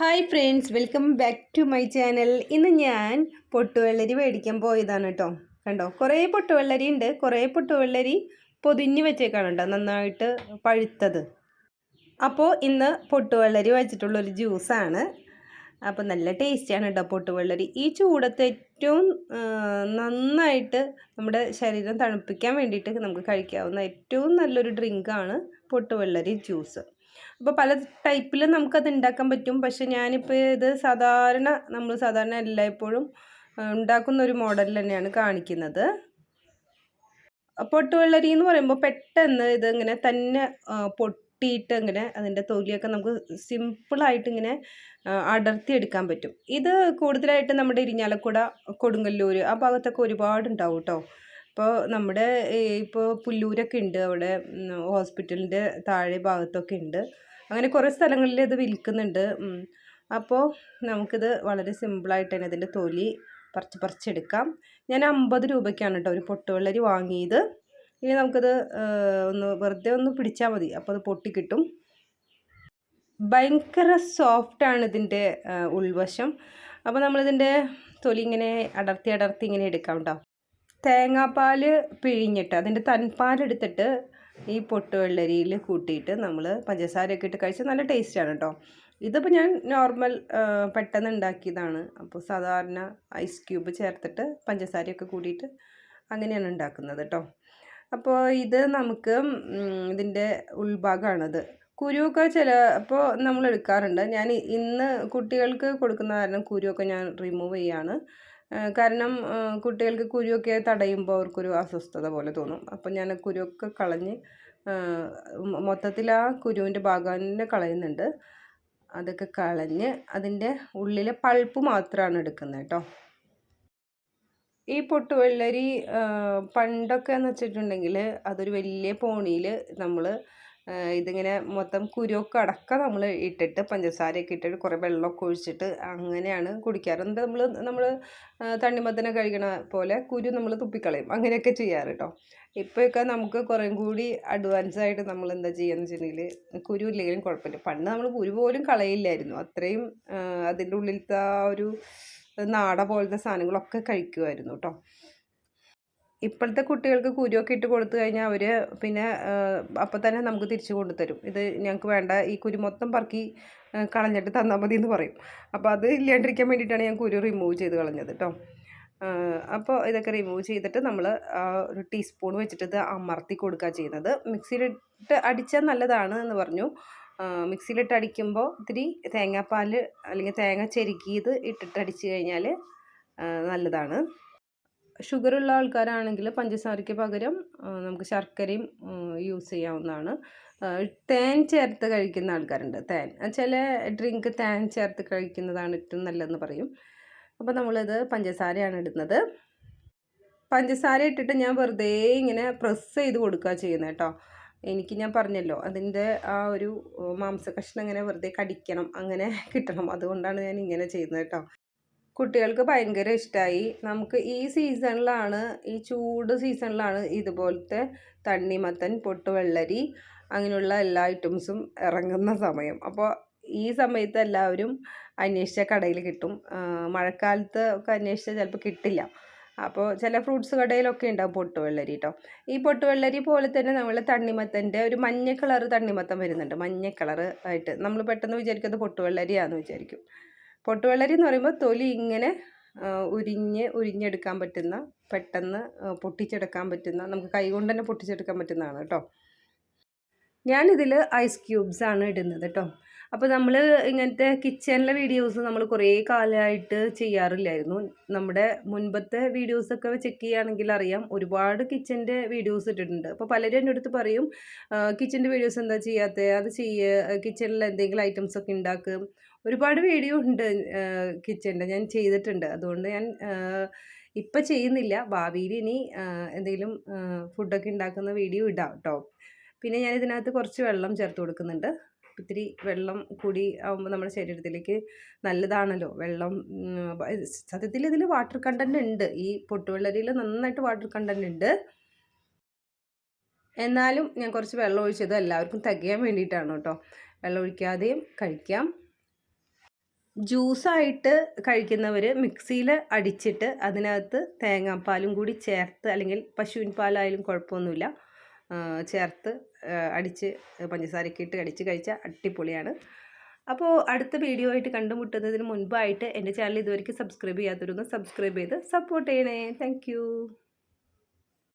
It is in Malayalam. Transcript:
Hi friends, welcome back to my channel. ഇന്ന് ഞാൻ പൊട്ടുവെള്ളരി മേടിക്കാൻ പോയതാണ് കേട്ടോ. കണ്ടോ, കുറേ പൊട്ടുവെള്ളരി ഉണ്ട്. കുറേ പൊട്ടുവെള്ളരി പൊതിഞ്ഞ് വെച്ചേക്കാണ് കേട്ടോ, നന്നായിട്ട് പഴുത്തത്. അപ്പോൾ ഇന്ന് പൊട്ടുവെള്ളരി വെച്ചിട്ടുള്ളൊരു ജ്യൂസാണ്. അപ്പോൾ നല്ല ടേസ്റ്റിയാണ് കേട്ടോ പൊട്ടുവെള്ളരി. ഈ ചൂടത്ത് ഏറ്റവും നന്നായിട്ട് നമ്മുടെ ശരീരം തണുപ്പിക്കാൻ വേണ്ടിയിട്ട് നമുക്ക് കഴിക്കാവുന്ന ഏറ്റവും നല്ലൊരു ഡ്രിങ്കാണ് പൊട്ടുവെള്ളരി ജ്യൂസ്. അപ്പോൾ പല ടൈപ്പിൽ നമുക്കത് ഉണ്ടാക്കാൻ പറ്റും. പക്ഷെ ഞാനിപ്പോൾ ഇത് നമ്മൾ സാധാരണ എല്ലായ്പ്പോഴും ഉണ്ടാക്കുന്ന ഒരു മോഡൽ തന്നെയാണ് കാണിക്കുന്നത്. പൊട്ടുവെള്ളരി എന്ന് പറയുമ്പോൾ പെട്ടെന്ന് ഇതിങ്ങനെ തന്നെ പൊട്ടിയിട്ട് ഇങ്ങനെ അതിൻ്റെ തൊലിയൊക്കെ നമുക്ക് സിമ്പിളായിട്ട് ഇങ്ങനെ അടർത്തിയെടുക്കാൻ പറ്റും. ഇത് കൂടുതലായിട്ട് നമ്മുടെ ഇരിഞ്ഞാലക്കുട, കൊടുങ്ങല്ലൂർ ആ ഭാഗത്തൊക്കെ ഒരുപാടുണ്ടാവും കേട്ടോ. അപ്പോൾ നമ്മുടെ ഇപ്പോൾ പുല്ലൂരൊക്കെ ഉണ്ട്, അവിടെ ഹോസ്പിറ്റലിൻ്റെ താഴെ ഭാഗത്തൊക്കെ ഉണ്ട്. അങ്ങനെ കുറേ സ്ഥലങ്ങളിൽ ഇത് വിൽക്കുന്നുണ്ട്. അപ്പോൾ നമുക്കിത് വളരെ സിമ്പിളായിട്ട് തന്നെ ഇതിൻ്റെ തൊലി പറിച്ചെടുക്കാം. ഞാൻ 50 രൂപയ്ക്കാണ് കേട്ടോ ഒരു പൊട്ടുവെള്ളരി വാങ്ങിയത്. ഇനി നമുക്കത് വെറുതെ ഒന്ന് പിടിച്ചാൽ മതി, അപ്പോൾ അത് പൊട്ടിക്കിട്ടും. ഭയങ്കര സോഫ്റ്റാണ് ഇതിൻ്റെ ഉൾവശം. അപ്പോൾ നമ്മളിതിൻ്റെ തൊലി ഇങ്ങനെ അടർത്തി ഇങ്ങനെ എടുക്കാം കേട്ടോ. തേങ്ങാപ്പാൽ പിഴിഞ്ഞിട്ട് അതിൻ്റെ തൻപാലെടുത്തിട്ട് ഈ പൊട്ടുവെള്ളരിയിൽ കൂട്ടിയിട്ട് നമ്മൾ പഞ്ചസാരയൊക്കെ ഇട്ട് കഴിച്ചാൽ നല്ല ടേസ്റ്റാണ് കേട്ടോ. ഇതിപ്പോൾ ഞാൻ നോർമൽ പെട്ടെന്ന് ഉണ്ടാക്കിയതാണ്. അപ്പോൾ സാധാരണ ഐസ് ക്യൂബ് ചേർത്തിട്ട് പഞ്ചസാരയൊക്കെ കൂടിയിട്ട് അങ്ങനെയാണ് ഉണ്ടാക്കുന്നത് കേട്ടോ. അപ്പോൾ ഇത് നമുക്ക് ഇതിൻ്റെ ഉൾഭാഗമാണത്. കുരുവൊക്കെ ചിലപ്പോൾ നമ്മൾ എടുക്കാറുണ്ട്. ഞാൻ ഇന്ന് കുട്ടികൾക്ക് കൊടുക്കുന്ന കാരണം കുരുവൊക്കെ ഞാൻ റിമൂവ് ചെയ്യാണ്. കാരണം കുട്ടികൾക്ക് കുരുവൊക്കെ തടയുമ്പോൾ അവർക്കൊരു അസ്വസ്ഥത പോലെ തോന്നും. അപ്പോൾ ഞാൻ കുരുവൊക്കെ കളഞ്ഞ് മൊത്തത്തിൽ ആ കുരുവിൻ്റെ ഭാഗം തന്നെ കളയുന്നുണ്ട്. അതൊക്കെ കളഞ്ഞ് അതിൻ്റെ ഉള്ളിലെ പൾപ്പ് മാത്രമാണ് എടുക്കുന്നത് കേട്ടോ. ഈ പൊട്ടുവെള്ളരി പണ്ടൊക്കെ എന്ന് വെച്ചിട്ടുണ്ടെങ്കിൽ അതൊരു വലിയ പോണിയിൽ നമ്മൾ ഇതിങ്ങനെ മൊത്തം കുരുവൊക്കെ അടക്കം നമ്മൾ ഇട്ടിട്ട് പഞ്ചസാരയൊക്കെ ഇട്ടിട്ട് കുറേ വെള്ളമൊക്കെ ഒഴിച്ചിട്ട് അങ്ങനെയാണ് കുടിക്കാറ്. എന്നിട്ട് നമ്മൾ തണ്ണിമത്തനെ കഴിക്കണ പോലെ കുരു നമ്മൾ തുപ്പിക്കളയും, അങ്ങനെയൊക്കെ ചെയ്യാറ് കേട്ടോ. ഇപ്പോഴൊക്കെ നമുക്ക് കുറേ കൂടി അഡ്വാൻസായിട്ട് നമ്മൾ എന്താ ചെയ്യുകയെന്ന് വെച്ചിട്ടുണ്ടെങ്കിൽ കുരു ഇല്ലെങ്കിലും കുഴപ്പമില്ല. പണ്ട് നമ്മൾ കുരു പോലും കളയില്ലായിരുന്നു. അത്രയും അതിൻ്റെ ഉള്ളിലത്തെ ആ ഒരു നാട പോലത്തെ സാധനങ്ങളൊക്കെ കഴിക്കുമായിരുന്നു കേട്ടോ. ഇപ്പോഴത്തെ കുട്ടികൾക്ക് കുരുവൊക്കെ ഇട്ട് കൊടുത്തു കഴിഞ്ഞാൽ അവർ പിന്നെ അപ്പം തന്നെ നമുക്ക് തിരിച്ചു കൊണ്ടുതരും. ഇത് ഞങ്ങൾക്ക് വേണ്ട, ഈ കുരു മൊത്തം പറക്കി കളഞ്ഞിട്ട് തന്നാൽ മതി എന്ന് പറയും. അപ്പോൾ അത് ഇല്ലാണ്ടിരിക്കാൻ വേണ്ടിയിട്ടാണ് ഞാൻ കുരു റിമൂവ് ചെയ്ത് കളഞ്ഞത് കേട്ടോ. അപ്പോൾ ഇതൊക്കെ റിമൂവ് ചെയ്തിട്ട് നമ്മൾ ഒരു ടീസ്പൂൺ വെച്ചിട്ട് ഇത് അമർത്തി കൊടുക്കുക ചെയ്യുന്നത്. മിക്സിയിലിട്ട് അടിച്ചാൽ നല്ലതാണ് എന്ന് പറഞ്ഞു. മിക്സിയിലിട്ട് അടിക്കുമ്പോൾ ഇത്തിരി തേങ്ങാപ്പാൽ അല്ലെങ്കിൽ തേങ്ങ ചെരുക്കിയത് ഇട്ടിട്ട് അടിച്ചു കഴിഞ്ഞാൽ നല്ലതാണ്. ഷുഗറുള്ള ആൾക്കാരാണെങ്കിൽ പഞ്ചസാരയ്ക്ക് പകരം നമുക്ക് ശർക്കരയും യൂസ് ചെയ്യാവുന്നതാണ്. തേൻ ചേർത്ത് കഴിക്കുന്ന ആൾക്കാരുണ്ട്. ചില ഡ്രിങ്ക് തേൻ ചേർത്ത് കഴിക്കുന്നതാണ് ഏറ്റവും നല്ലതെന്ന് പറയും. അപ്പോൾ നമ്മളിത് പഞ്ചസാരയാണ് ഇടുന്നത്. പഞ്ചസാര ഇട്ടിട്ട് ഞാൻ വെറുതെ ഇങ്ങനെ പ്രസ് ചെയ്ത് കൊടുക്കുക ചെയ്യുന്നത് കേട്ടോ. ഞാൻ പറഞ്ഞല്ലോ, അതിൻ്റെ ആ ഒരു മാംസകഷ്ണം ഇങ്ങനെ വെറുതെ കടിക്കണം, അങ്ങനെ കിട്ടണം. അതുകൊണ്ടാണ് ഞാൻ ഇങ്ങനെ ചെയ്യുന്നത് കേട്ടോ. കുട്ടികൾക്ക് ഭയങ്കര ഇഷ്ടമായി. നമുക്ക് ഈ സീസണിലാണ്, ഈ ചൂട് സീസണിലാണ് ഇതുപോലത്തെ തണ്ണിമത്തൻ, പൊട്ടുവെള്ളരി അങ്ങനെയുള്ള എല്ലാ ഐറ്റംസും ഇറങ്ങുന്ന സമയം. അപ്പോൾ ഈ സമയത്ത് എല്ലാവരും അന്വേഷിച്ച കടയിൽ കിട്ടും. മഴക്കാലത്ത് ഒക്കെ അന്വേഷിച്ചാൽ ചിലപ്പോൾ കിട്ടില്ല. അപ്പോൾ ചില ഫ്രൂട്ട്സ് കടയിലൊക്കെ ഉണ്ടാവും പൊട്ടുവെള്ളരി കേട്ടോ. ഈ പൊട്ടുവെള്ളരി പോലെ തന്നെ നമ്മൾ തണ്ണിമത്തൻ്റെ ഒരു മഞ്ഞ കളറ് തണ്ണിമത്തൻ വരുന്നുണ്ട്. മഞ്ഞ കളറ് ആയിട്ട് നമ്മൾ പെട്ടെന്ന് വിചാരിക്കുന്നത് പൊട്ടുവെള്ളരിയാണെന്ന് വിചാരിക്കും. പൊട്ടുവെള്ളരി എന്ന് പറയുമ്പോൾ തൊലി ഇങ്ങനെ ഉരിഞ്ഞെടുക്കാൻ പറ്റുന്ന, പെട്ടെന്ന് പൊട്ടിച്ചെടുക്കാൻ പറ്റുന്ന, നമുക്ക് കൈകൊണ്ട് തന്നെ പൊട്ടിച്ചെടുക്കാൻ പറ്റുന്നതാണ് കേട്ടോ. ഞാനിതിൽ ഐസ് ക്യൂബ്സാണ് ഇടുന്നത് കേട്ടോ. അപ്പോൾ നമ്മൾ ഇങ്ങനത്തെ കിച്ചണിലെ വീഡിയോസ് നമ്മൾ കുറേ കാലമായിട്ട് ചെയ്യാറില്ലായിരുന്നു. നമ്മുടെ മുൻപത്തെ വീഡിയോസൊക്കെ ചെക്ക് ചെയ്യുകയാണെങ്കിൽ അറിയാം, ഒരുപാട് കിച്ചൻ്റെ വീഡിയോസ് ഇട്ടിട്ടുണ്ട്. അപ്പോൾ പലരും എൻ്റെ അടുത്ത് പറയും, കിച്ചൻ്റെ വീഡിയോസ് എന്താ ചെയ്യാത്തത്, അത് കിച്ചണിൽ എന്തെങ്കിലും ഐറ്റംസൊക്കെ ഉണ്ടാക്കും. ഒരുപാട് വീഡിയോ ഉണ്ട് കിച്ചൻ്റെ, ഞാൻ ചെയ്തിട്ടുണ്ട്. അതുകൊണ്ട് ഞാൻ ഇപ്പം ചെയ്യുന്നില്ല. ഭാവിയിൽ ഇനി എന്തെങ്കിലും ഫുഡൊക്കെ ഉണ്ടാക്കുന്ന വീഡിയോ ഇടാം കേട്ടോ. പിന്നെ ഞാൻ ഇതിനകത്ത് കുറച്ച് വെള്ളം ചേർത്ത് കൊടുക്കുന്നുണ്ട്. ഇത്തിരി വെള്ളം കൂടി ആകുമ്പോൾ നമ്മുടെ ശരീരത്തിലേക്ക് നല്ലതാണല്ലോ വെള്ളം. സത്യത്തിൽ ഇതിൽ വാട്ടർ കണ്ടൻറ് ഉണ്ട്, ഈ പൊട്ടുവെള്ളരിയിൽ നന്നായിട്ട് വാട്ടർ കണ്ടൻറ് ഉണ്ട്. എന്നാലും ഞാൻ കുറച്ച് വെള്ളം ഒഴിച്ചത് എല്ലാവർക്കും തികയാൻ വേണ്ടിയിട്ടാണ് കേട്ടോ. വെള്ളം ഒഴിക്കാതെയും കഴിക്കാം. ജ്യൂസായിട്ട് കഴിക്കുന്നവർ മിക്സിയിൽ അടിച്ചിട്ട് അതിനകത്ത് തേങ്ങാപ്പാലും കൂടി ചേർത്ത്, അല്ലെങ്കിൽ പശുവിൻ പാലായാലും കുഴപ്പമൊന്നുമില്ല, ചേർത്ത് അടിച്ച് പഞ്ചസാരയൊക്കെ ഇട്ട് അടിച്ച് കഴിച്ചാൽ അടിപൊളിയാണ്. അപ്പോൾ അടുത്ത വീഡിയോ ആയിട്ട് കണ്ടുമുട്ടുന്നതിന് മുൻപായിട്ട് എൻ്റെ ചാനൽ ഇതുവരെയ്ക്ക് സബ്സ്ക്രൈബ് ചെയ്യാത്തവരൊന്ന് സബ്സ്ക്രൈബ് ചെയ്ത് സപ്പോർട്ട് ചെയ്യണേ. താങ്ക്